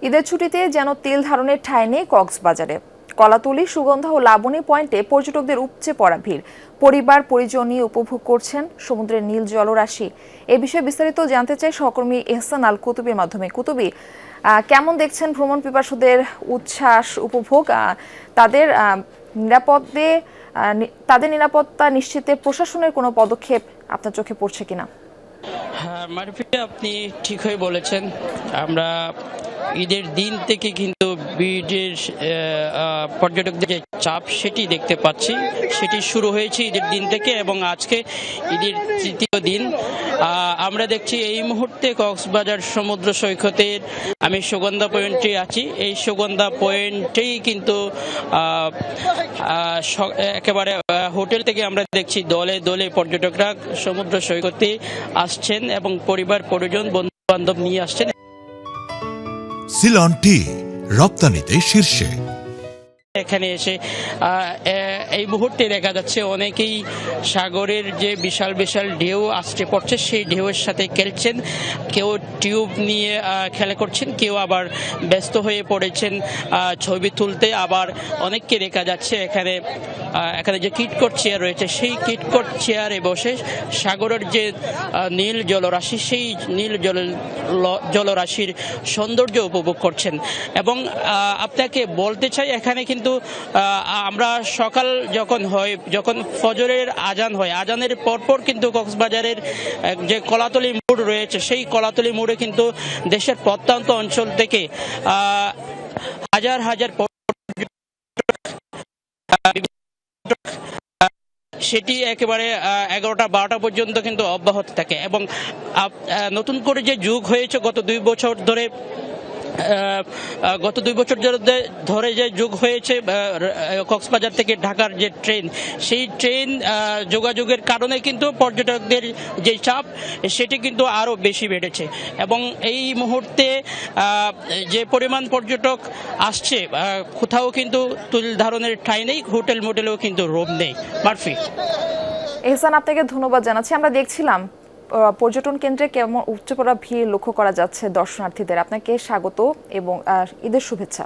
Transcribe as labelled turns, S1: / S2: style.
S1: ঈদের ছুটিতে যেন তেল ধারণের ঠাঁই নেই কক্সবাজারে। কলাতলী, সুগন্ধা ও লাবণী পয়েন্টে পর্যটকদের উপচে পড়া ভিড়। পরিবার পরিজন নিয়ে উপভোগ করছেন সমুদ্রের নীল জলরাশি। এ বিষয়ে বিস্তারিত জানতে চাই সহকর্মী এহসান আল কুতুবের মাধ্যমে। কুতুবী, কেমন দেখছেন ভ্রমণ পিপাসুদের উচ্ছ্বাস উপভোগ? তাদের নিরাপদে তাদের নিরাপত্তা নিশ্চিতে প্রশাসনের কোনো পদক্ষেপ আপনার চোখে পড়ছে কিনা?
S2: হ্যাঁ মারুফি, আপনি ঠিকই বলেছেন। আমরা ঈদের দিন থেকে কিন্তু ভিড়ের পর্যটকদের যে চাপ সেটি দেখতে পাচ্ছি। সেটি শুরু হয়েছে ঈদের দিন থেকে এবং আজকে ঈদের তৃতীয় দিন। আমরা দেখছি এই মুহূর্তে কক্সবাজার সমুদ্র সৈকতের আমি সুগন্ধা পয়েন্টে আছি। এই সুগন্ধা পয়েন্টেই কিন্তু একেবারে হোটেল থেকে আমরা দেখছি দলে দলে পর্যটকরা সমুদ্র সৈকতে আসছেন এবং পরিবার পরিজন বন্ধু বান্ধব নিয়ে আসছেন।
S3: সিলন টি রপ্তানিতে শীর্ষে।
S2: এখানে এসে এই মুহূর্তে দেখা যাচ্ছে অনেকেই সাগরের যে বিশাল বিশাল ঢেউ আসছে পড়ছে সেই ঢেউয়ের সাথে খেলছেন। কেউ টিউব নিয়ে খেলা করছেন, কেউ আবার ব্যস্ত হয়ে পড়েছেন ছবি তুলতে। আবার অনেককে দেখা যাচ্ছে এখানে যে কিটকট চেয়ার রয়েছে সেই কিটকট চেয়ারে বসে সাগরের যে নীল জলরাশি সেই নীল জলরাশির সৌন্দর্য উপভোগ করছেন। এবং আপনাকে বলতে চাই, এখানে কিন্তু আমরা সকাল যখন ফজরের আজান হয়, আজানের পরপর কিন্তু কক্সবাজারের যে কলাতলী মোড় রয়েছে সেই কলাতলী মোড়ে কিন্তু দেশের প্রত্যন্ত অঞ্চল থেকে হাজার হাজার সেটি একেবারে 11টা-12টা পর্যন্ত কিন্তু অব্যাহত থাকে। এবং নতুন করে যে যুগ হয়েছে গত 2 বছর ধরে ধরে যে যুগ হয়েছে কক্সবাজার থেকে ঢাকার যে ট্রেন, সেই ট্রেন যোগাযোগের কারণে কিন্তু পর্যটকদের যে চাপ সেটি কিন্তু আরও বেশি বেড়েছে। এবং এই মুহূর্তে যে পরিমাণ পর্যটক আসছে, কোথাও কিন্তু তুল ধারণের ঠাঁই নেই, হোটেল মোটেলেও কিন্তু রুম নেই। মারফি।
S1: এহসান, আপনাকে ধন্যবাদ জানাচ্ছি। আমরা দেখছিলাম পর্যটন কেন্দ্রে কেমন উপচে পড়া ভিড় লক্ষ্য করা যাচ্ছে দর্শনার্থীদের। আপনাকে স্বাগত এবং ঈদের শুভেচ্ছা।